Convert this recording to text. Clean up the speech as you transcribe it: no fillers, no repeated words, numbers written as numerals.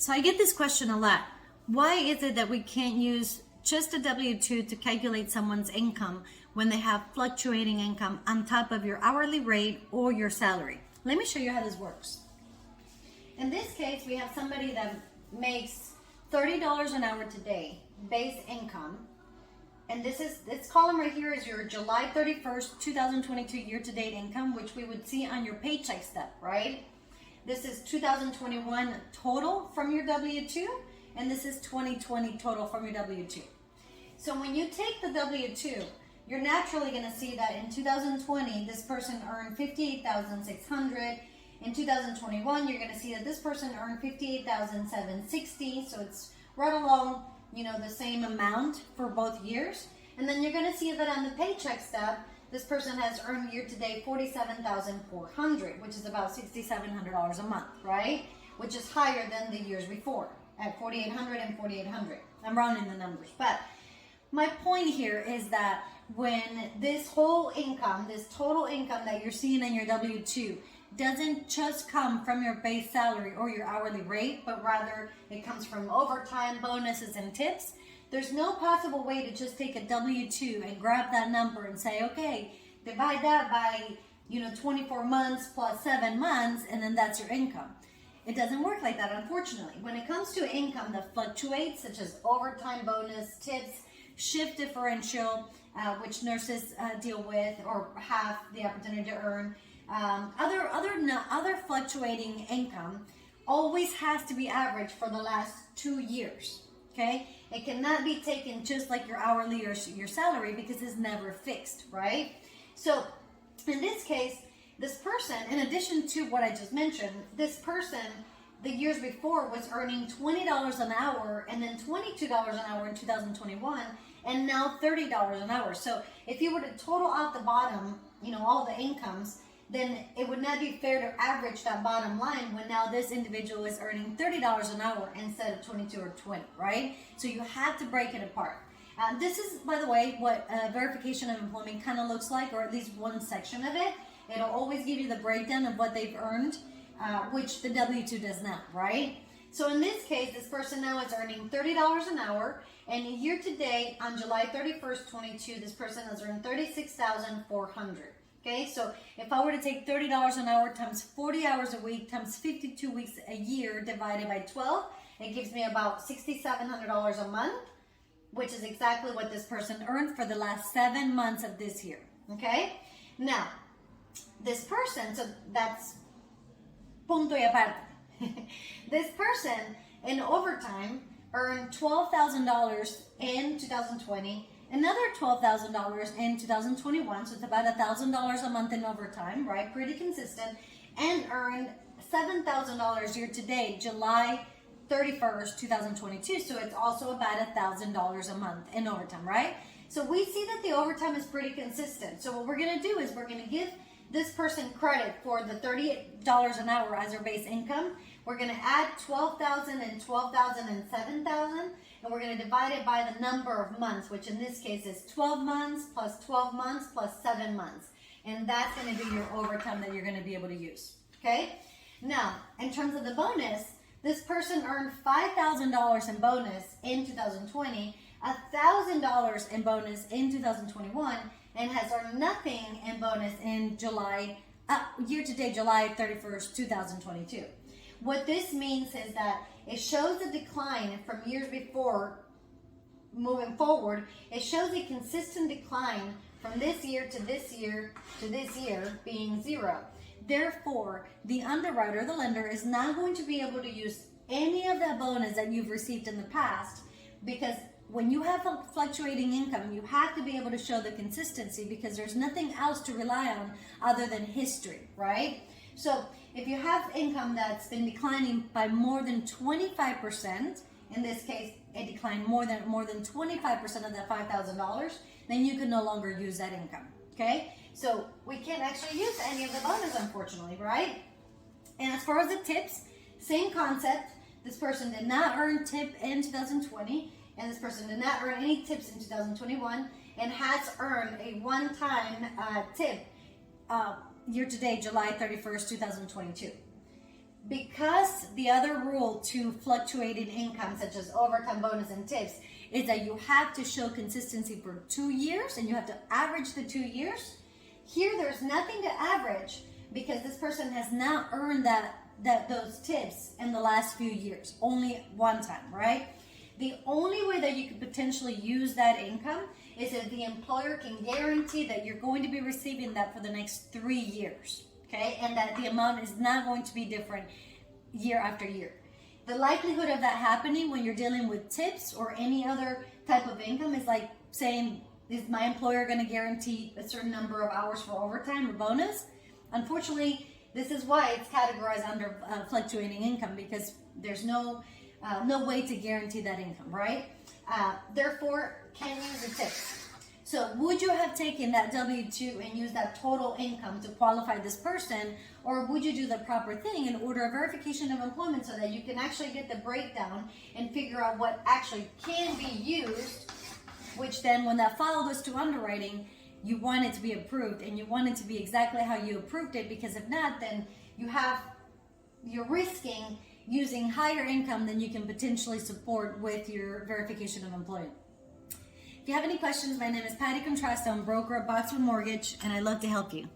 So I get this question a lot. Why is it that we can't use just a W-2 to calculate someone's income when they have fluctuating income on top of your hourly rate or your salary? Let me show you how this works. In this case, we have somebody that makes $30 an hour today, base income. And this column right here is your July 31st, 2022 year-to-date income, which we would see on your paycheck stub, right? This is 2021 total from your W-2, and this is 2020 total from your W-2. So when you take the W-2, you're naturally going to see that in 2020, this person earned $58,600. In 2021, you're going to see that this person earned $58,760. So it's right along, the same amount for both years. And then you're going to see that on the paycheck stub, this person has earned year-to-date $47,400, which is about $6,700 a month, right? Which is higher than the years before at $4,800 and $4,800. I'm rounding the numbers. But my point here is that when this whole income, this total income that you're seeing in your W-2 doesn't just come from your base salary or your hourly rate, but rather it comes from overtime, bonuses, and tips, there's no possible way to just take a W-2 and grab that number and say, okay, divide that by, 24 months plus 7 months, and then that's your income. It doesn't work like that, unfortunately. When it comes to income that fluctuates, such as overtime, bonus, tips, shift differential, which nurses deal with or have the opportunity to earn, other fluctuating income always has to be averaged for the last 2 years. Okay, it cannot be taken just like your hourly or your salary because it's never fixed, right? So in this case, this person, in addition to what I just mentioned, this person the years before was earning $20 an hour and then $22 an hour in 2021 and now $30 an hour. So if you were to total out the bottom, all the incomes, then it would not be fair to average that bottom line when now this individual is earning $30 an hour instead of 22 or 20, right? So you have to break it apart. This is, by the way, what verification of employment kind of looks like, or at least one section of it. It'll always give you the breakdown of what they've earned, which the W-2 does not, right? So in this case, this person now is earning $30 an hour, and year to date on July 31st, 22, this person has earned $36,400. Okay, so if I were to take $30 an hour times 40 hours a week times 52 weeks a year divided by 12, it gives me about $6,700 a month, which is exactly what this person earned for the last 7 months of this year. Okay, now this person, so that's punto y aparte. This person in overtime earned $12,000 in 2020. Another $12,000 in 2021, so it's about $1,000 a month in overtime, right? Pretty consistent, and earned $7,000 year to date, July 31st, 2022. So it's also about $1,000 a month in overtime, right? So we see that the overtime is pretty consistent. So what we're going to do is we're going to give this person credit for the $38 an hour as their base income. We're going to add $12,000 and $12,000 and $7,000. And we're going to divide it by the number of months, which in this case is 12 months plus 12 months plus 7 months. And that's going to be your overtime that you're going to be able to use. Okay? Now, in terms of the bonus, this person earned $5,000 in bonus in 2020, $1,000 in bonus in 2021, and has earned nothing in bonus in year-to-date July 31st, 2022. What this means is that it shows a decline from years before moving forward. It shows a consistent decline from this year to this year to this year being 0. Therefore, the underwriter, the lender, is not going to be able to use any of that bonus that you've received in the past, because when you have a fluctuating income, you have to be able to show the consistency because there's nothing else to rely on other than history, right? So if you have income that's been declining by more than 25%, in this case, it declined more than 25% of that $5,000, then you can no longer use that income, okay? So we can't actually use any of the bonus, unfortunately, right? And as far as the tips, same concept. This person did not earn tip in 2020, and this person did not earn any tips in 2021, and has earned a one-time tip year-to-date, July 31st, 2022. Because the other rule to fluctuating income, such as overtime, bonus, and tips, is that you have to show consistency for 2 years and you have to average the 2 years. Here, there's nothing to average because this person has not earned those tips in the last few years, only one time, right? The only way that you could potentially use that income is if the employer can guarantee that you're going to be receiving that for the next 3 years, okay? And that the amount is not going to be different year after year. The likelihood of that happening when you're dealing with tips or any other type of income is like saying, is my employer going to guarantee a certain number of hours for overtime or bonus? Unfortunately, this is why it's categorized under fluctuating income, because there's no way to guarantee that income, right? Therefore, can't use the tips. So would you have taken that W-2 and used that total income to qualify this person, or would you do the proper thing and order a verification of employment so that you can actually get the breakdown and figure out what actually can be used, which then when that file goes to underwriting, you want it to be approved and you want it to be exactly how you approved it, because if not, then you're risking using higher income than you can potentially support with your verification of employment. If you have any questions, my name is Patti Contrasto. I'm broker at Boxwood Mortgage, and I'd love to help you.